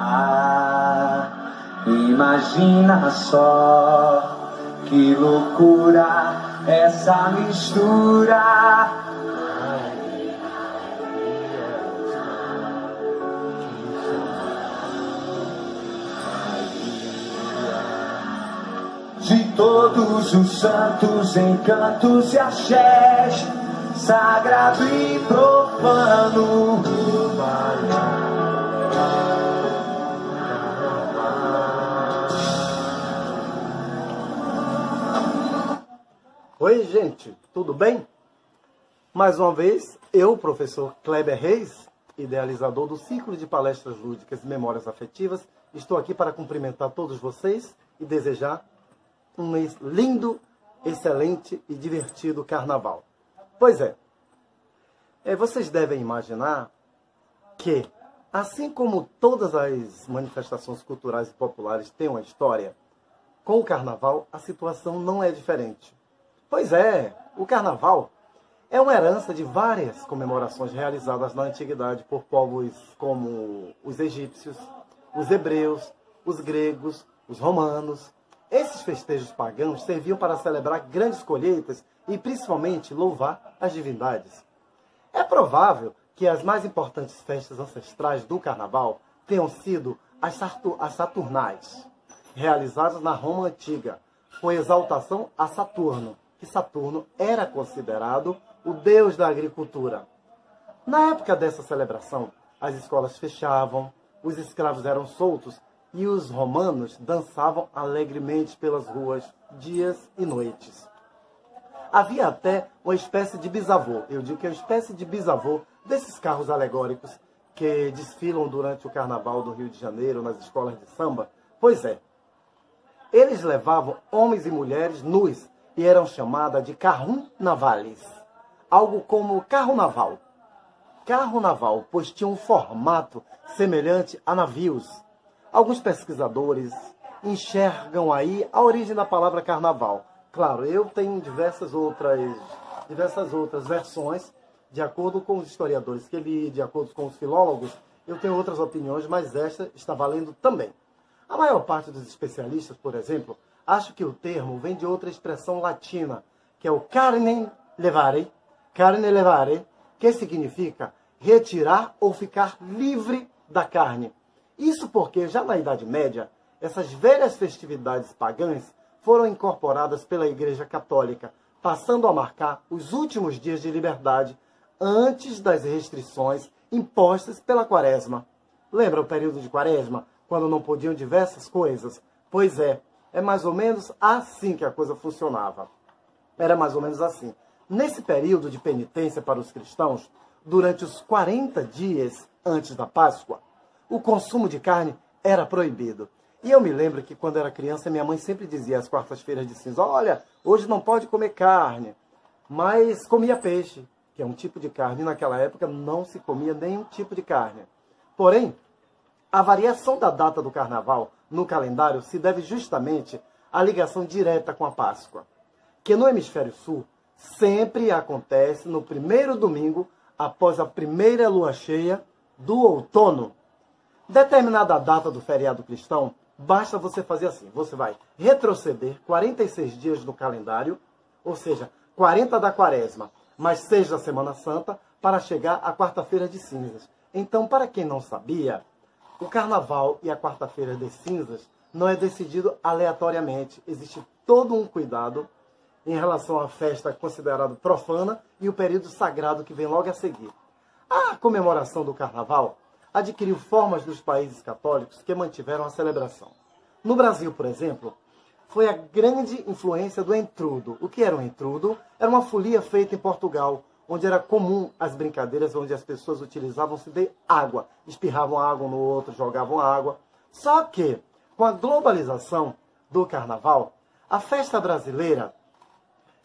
Ah, imagina só que loucura essa mistura. De todos os santos, encantos e axés, sagrado e profano. Oi, gente, tudo bem? Mais uma vez, eu, professor Kleber Reis, idealizador do Círculo de Palestras Lúdicas e Memórias Afetivas, estou aqui para cumprimentar todos vocês e desejar um lindo, excelente e divertido carnaval. Pois é, vocês devem imaginar que, assim como todas as manifestações culturais e populares têm uma história, com o carnaval a situação não é diferente. Pois é, o carnaval é uma herança de várias comemorações realizadas na antiguidade por povos como os egípcios, os hebreus, os gregos, os romanos. Esses festejos pagãos serviam para celebrar grandes colheitas e principalmente louvar as divindades. É provável que as mais importantes festas ancestrais do carnaval tenham sido as Saturnais, realizadas na Roma Antiga, com exaltação a Saturno, que Saturno era considerado o deus da agricultura. Na época dessa celebração, as escolas fechavam, os escravos eram soltos e os romanos dançavam alegremente pelas ruas dias e noites. Havia até uma espécie de bisavô, eu digo que é uma espécie de bisavô desses carros alegóricos que desfilam durante o carnaval do Rio de Janeiro nas escolas de samba. Pois é, eles levavam homens e mulheres nus e eram chamadas de carro-navales, algo como carro naval. Carro naval, pois tinha um formato semelhante a navios. Alguns pesquisadores enxergam aí a origem da palavra carnaval. Claro, eu tenho diversas outras versões, de acordo com os historiadores que li, de acordo com os filólogos, eu tenho outras opiniões, mas esta está valendo também. A maior parte dos especialistas, por exemplo, acha que o termo vem de outra expressão latina, que é o carne levare, que significa retirar ou ficar livre da carne. Isso porque, já na Idade Média, essas velhas festividades pagãs foram incorporadas pela Igreja Católica, passando a marcar os últimos dias de liberdade antes das restrições impostas pela Quaresma. Lembra o período de Quaresma, quando não podiam diversas coisas? Pois é mais ou menos assim que a coisa funcionava. Era mais ou menos assim. Nesse período de penitência para os cristãos, durante os 40 dias antes da Páscoa, o consumo de carne era proibido. E eu me lembro que quando era criança, minha mãe sempre dizia às quartas-feiras de cinza: olha, hoje não pode comer carne, mas comia peixe, que é um tipo de carne. E naquela época não se comia nenhum tipo de carne. Porém, a variação da data do carnaval no calendário se deve justamente à ligação direta com a Páscoa, que no hemisfério sul sempre acontece no primeiro domingo após a primeira lua cheia do outono. Determinada data do feriado cristão, basta você fazer assim: você vai retroceder 46 dias no calendário, ou seja, 40 da Quaresma, mais 6 da Semana Santa, para chegar à quarta-feira de cinzas. Então, para quem não sabia, o carnaval e a quarta-feira de cinzas não é decidido aleatoriamente. Existe todo um cuidado em relação à festa considerada profana e o período sagrado que vem logo a seguir. A comemoração do carnaval adquiriu formas dos países católicos que mantiveram a celebração. No Brasil, por exemplo, foi a grande influência do entrudo. O que era um entrudo? Era uma folia feita em Portugal, onde era comum as brincadeiras onde as pessoas utilizavam-se de água. Espirravam água um no outro, jogavam água. Só que, com a globalização do carnaval, a festa brasileira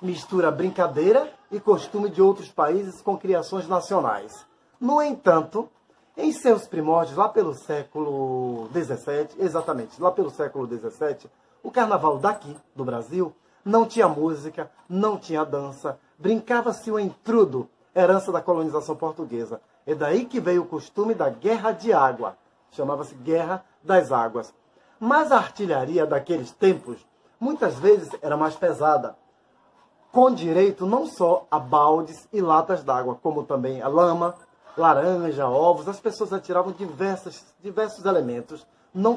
mistura brincadeira e costume de outros países com criações nacionais. No entanto, em seus primórdios, lá pelo século XVII, exatamente, lá pelo século XVII, o carnaval daqui, do Brasil, não tinha música, não tinha dança, brincava-se o entrudo, herança da colonização portuguesa. É daí que veio o costume da guerra de água. chamava-se Guerra das Águas. Mas a artilharia daqueles tempos, muitas vezes, era mais pesada, com direito não só a baldes e latas d'água, como também a lama, laranja, ovos. As pessoas atiravam diversos elementos, não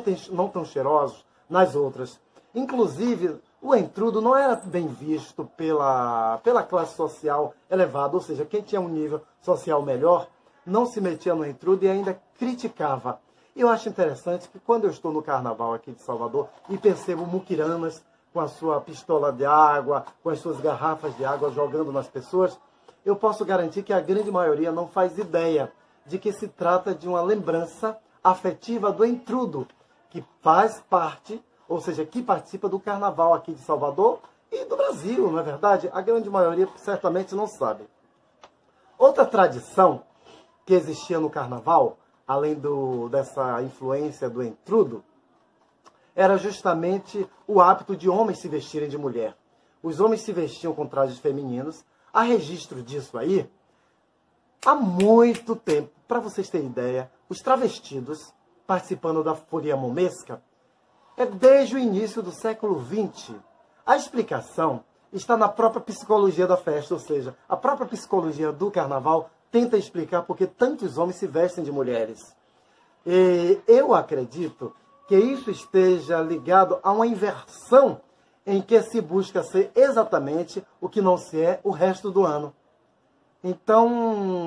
tão cheirosos, nas outras. Inclusive, o entrudo não era bem visto pela classe social elevada, ou seja, quem tinha um nível social melhor não se metia no entrudo e ainda criticava. Eu acho interessante que quando eu estou no carnaval aqui de Salvador e percebo muquiranas com a sua pistola de água, com as suas garrafas de água jogando nas pessoas, eu posso garantir que a grande maioria não faz ideia de que se trata de uma lembrança afetiva do entrudo, que faz parte, ou seja, que participa do carnaval aqui de Salvador e do Brasil, não é verdade? A grande maioria certamente não sabe. Outra tradição que existia no carnaval, além dessa influência do entrudo, era justamente o hábito de homens se vestirem de mulher. Os homens se vestiam com trajes femininos. Há registro disso aí há muito tempo. Para vocês terem ideia, os travestidos, participando da folia momesca, é desde o início do século XX. A explicação está na própria psicologia da festa, ou seja, a própria psicologia do carnaval tenta explicar por que tantos homens se vestem de mulheres. E eu acredito que isso esteja ligado a uma inversão em que se busca ser exatamente o que não se é o resto do ano. Então,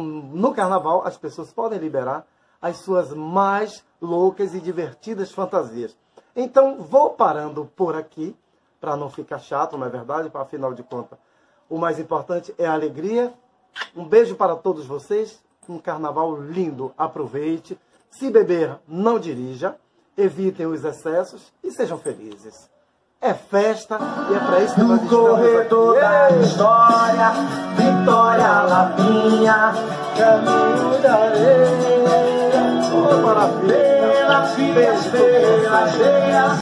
no carnaval, as pessoas podem liberar as suas mais loucas e divertidas fantasias. Então, vou parando por aqui, para não ficar chato, não é verdade? Afinal de contas, o mais importante é a alegria. Um beijo para todos vocês. Um carnaval lindo. Aproveite. Se beber, não dirija. Evitem os excessos e sejam felizes. É festa e é para isso que nós estamos aqui. No corredor da história, Vitória Lapinha, caminho da areia, Oh, maravilha! pelas vias, pelas veias.